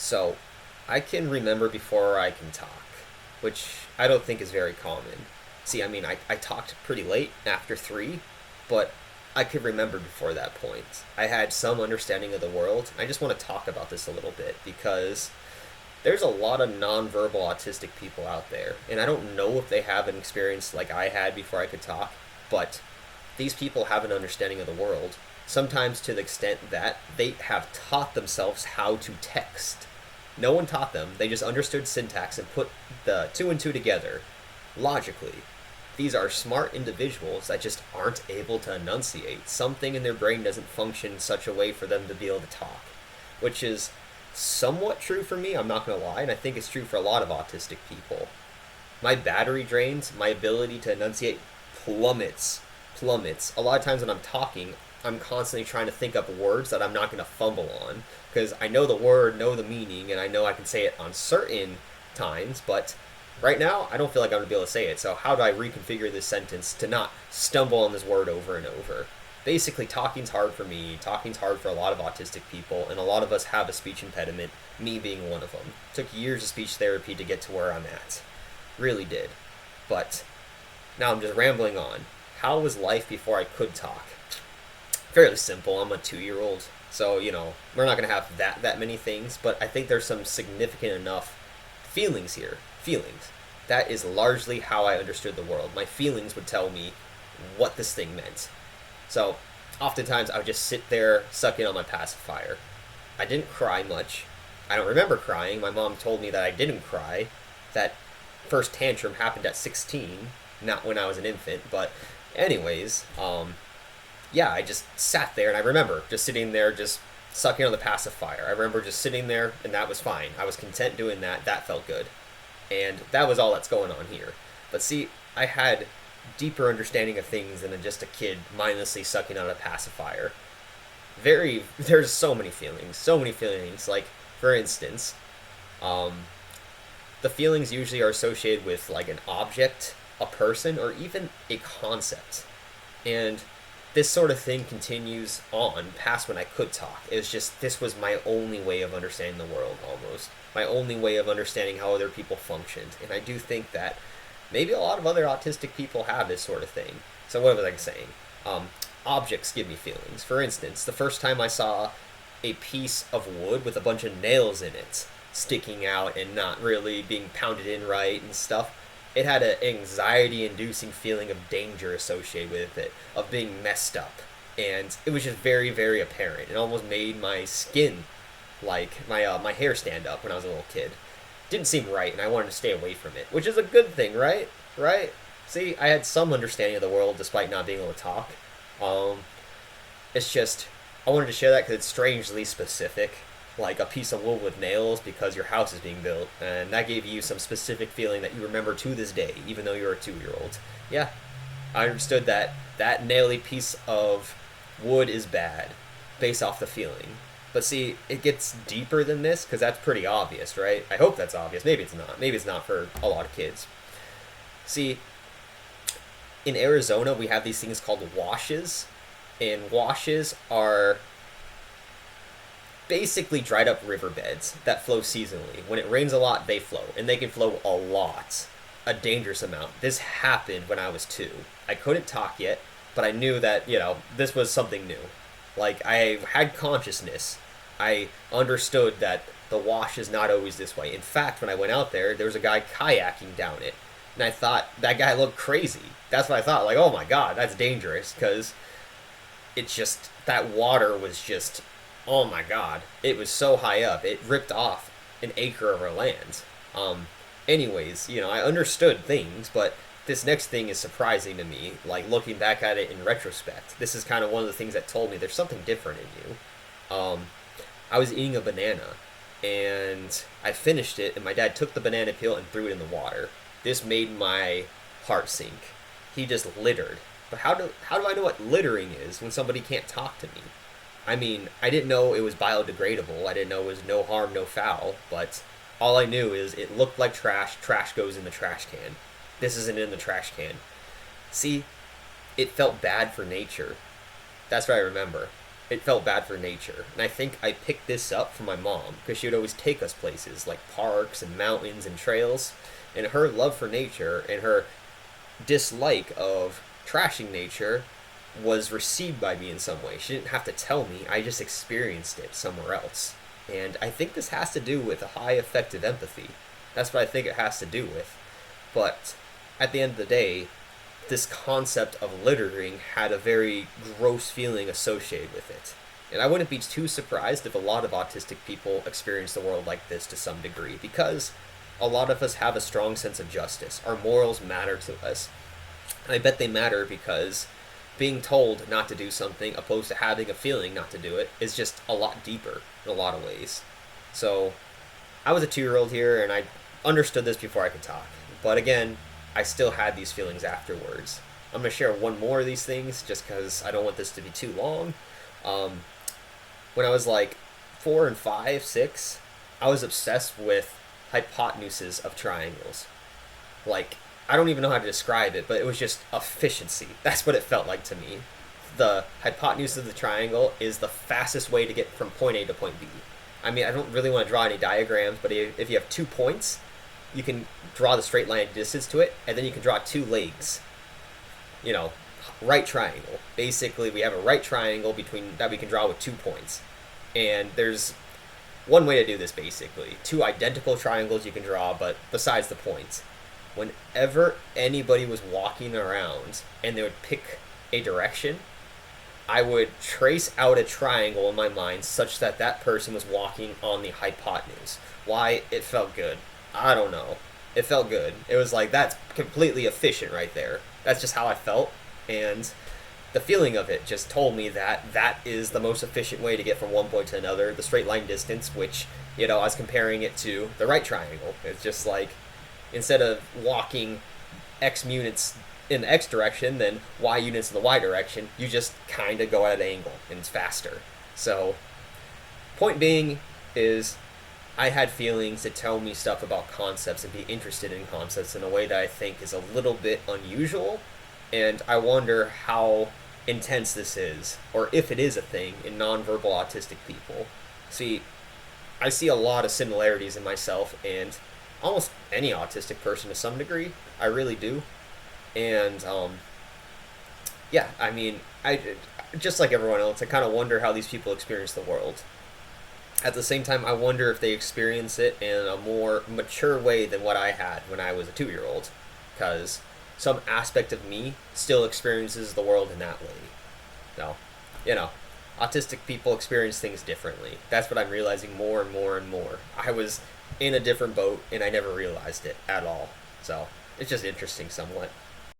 So, I can remember before I can talk, which I don't think is very common. See, I mean, I talked pretty late after 3, but I could remember before that point. I had some understanding of the world. I just want to talk about this a little bit because there's a lot of nonverbal autistic people out there, and I don't know if they have an experience like I had before I could talk, but these people have an understanding of the world, sometimes to the extent that they have taught themselves how to text. No one taught them, they just understood syntax and put the two and two together logically. These are smart individuals that just aren't able to enunciate. Something in their brain doesn't function in such a way for them to be able to talk, which is somewhat true for me, I'm not going to lie, and I think it's true for a lot of autistic people. My battery drains, my ability to enunciate plummets. Plummets. A lot of times when I'm talking, I'm constantly trying to think up words that I'm not going to fumble on because I know the word, know the meaning, and I know I can say it on certain times, but right now I don't feel like I'm going to be able to say it. So how do I reconfigure this sentence to not stumble on this word over and over? Basically, talking's hard for me. Talking's hard for a lot of autistic people, and a lot of us have a speech impediment, me being one of them. It took years of speech therapy to get to where I'm at. Really did. But now I'm just rambling on. How was life before I could talk? Fairly simple. I'm a 2-year-old, so we're not gonna have that many things. But I think there's some significant enough feelings here. Feelings. That is largely how I understood the world. My feelings would tell me what this thing meant. So, oftentimes I would just sit there sucking on my pacifier. I didn't cry much. I don't remember crying. My mom told me that I didn't cry. That first tantrum happened at 16, not when I was an infant. But, anyways, yeah, I just sat there and I remember just sitting there, just sucking on the pacifier. I remember just sitting there and that was fine. I was content doing that. That felt good. And that was all that's going on here. But see, I had deeper understanding of things than just a kid mindlessly sucking on a pacifier. There's so many feelings. So many feelings. Like, for instance, the feelings usually are associated with like an object, a person, or even a concept. And this sort of thing continues on past when I could talk. It was just, this was my only way of understanding the world, almost. My only way of understanding how other people functioned. And I do think that maybe a lot of other autistic people have this sort of thing. So what was I saying? Objects give me feelings. For instance, the first time I saw a piece of wood with a bunch of nails in it sticking out and not really being pounded in right and stuff, it had an anxiety-inducing feeling of danger associated with it, of being messed up. And it was just very, very apparent. It almost made my skin, like my hair, stand up when I was a little kid. Didn't seem right, and I wanted to stay away from it, which is a good thing, right? Right? See, I had some understanding of the world despite not being able to talk. It's just, I wanted to share that because it's strangely specific. Like a piece of wood with nails because your house is being built, and that gave you some specific feeling that you remember to this day, even though you're a 2-year-old. Yeah, I understood that that naily piece of wood is bad based off the feeling. But see, it gets deeper than this because that's pretty obvious, right? I hope that's obvious. Maybe it's not. Maybe it's not for a lot of kids. See, in Arizona, we have these things called washes, and washes are basically dried up riverbeds that flow seasonally. When it rains a lot, they flow, and they can flow a lot, a dangerous amount. This happened when I was 2. I couldn't talk yet, but I knew that, this was something new. Like, I had consciousness. I understood that the wash is not always this way. In fact, when I went out there was a guy kayaking down it, and I thought that guy looked crazy. That's what I thought, like, oh my god, that's dangerous, because it's just, that water was just, oh my god, it was so high up, it ripped off an acre of our land. Anyways, I understood things, but this next thing is surprising to me, like looking back at it in retrospect. This is kind of one of the things that told me there's something different in you. I was eating a banana, and I finished it, and my dad took the banana peel and threw it in the water. This made my heart sink. He just littered. But how do I know what littering is when somebody can't talk to me? I mean, I didn't know it was biodegradable. I didn't know it was no harm, no foul. But all I knew is it looked like trash. Trash goes in the trash can. This isn't in the trash can. See, it felt bad for nature. That's what I remember. it felt bad for nature. And I think I picked this up from my mom because she would always take us places like parks and mountains and trails. And her love for nature and her dislike of trashing nature was received by me in some way. She didn't have to tell me, I just experienced it somewhere else. And I think this has to do with a high effective empathy. That's what I think it has to do with. But at the end of the day, this concept of littering had a very gross feeling associated with it. And I wouldn't be too surprised if a lot of autistic people experience the world like this to some degree, because a lot of us have a strong sense of justice. Our morals matter to us. And I bet they matter because being told not to do something opposed to having a feeling not to do it is just a lot deeper in a lot of ways. So I was a 2-year-old here and I understood this before I could talk. But again, I still had these feelings afterwards. I'm going to share one more of these things just because I don't want this to be too long. When I was like 4 and 5, 6, I was obsessed with hypotenuses of triangles. Like, I don't even know how to describe it, but it was just efficiency. That's what it felt like to me. The hypotenuse of the triangle is the fastest way to get from point A to point B. I mean, I don't really want to draw any diagrams, but if you have 2 points, you can draw the straight line distance to it, and then you can draw 2 legs. You know, right triangle. Basically, we have a right triangle between that we can draw with 2 points. And there's one way to do this, basically. 2 identical triangles you can draw, but besides the points. Whenever anybody was walking around and they would pick a direction, I would trace out a triangle in my mind such that that person was walking on the hypotenuse. Why? It felt good. I don't know. It felt good. It was like, that's completely efficient right there. That's just how I felt. And the feeling of it just told me that that is the most efficient way to get from one point to another. The straight line distance, which, I was comparing it to the right triangle. It's just like, instead of walking X units in the X direction, then Y units in the Y direction, you just kind of go at an angle, and it's faster. So, point being is, I had feelings that tell me stuff about concepts and be interested in concepts in a way that I think is a little bit unusual, and I wonder how intense this is, or if it is a thing in nonverbal autistic people. See, I see a lot of similarities in myself and almost any autistic person to some degree. I really do. And yeah, I mean, I just like everyone else, I kind of wonder how these people experience the world. At the same time, I wonder if they experience it in a more mature way than what I had when I was a 2-year-old, because some aspect of me still experiences the world in that way. No, autistic people experience things differently. That's what I'm realizing more and more and more. I was in a different boat and I never realized it at all. So it's just interesting somewhat.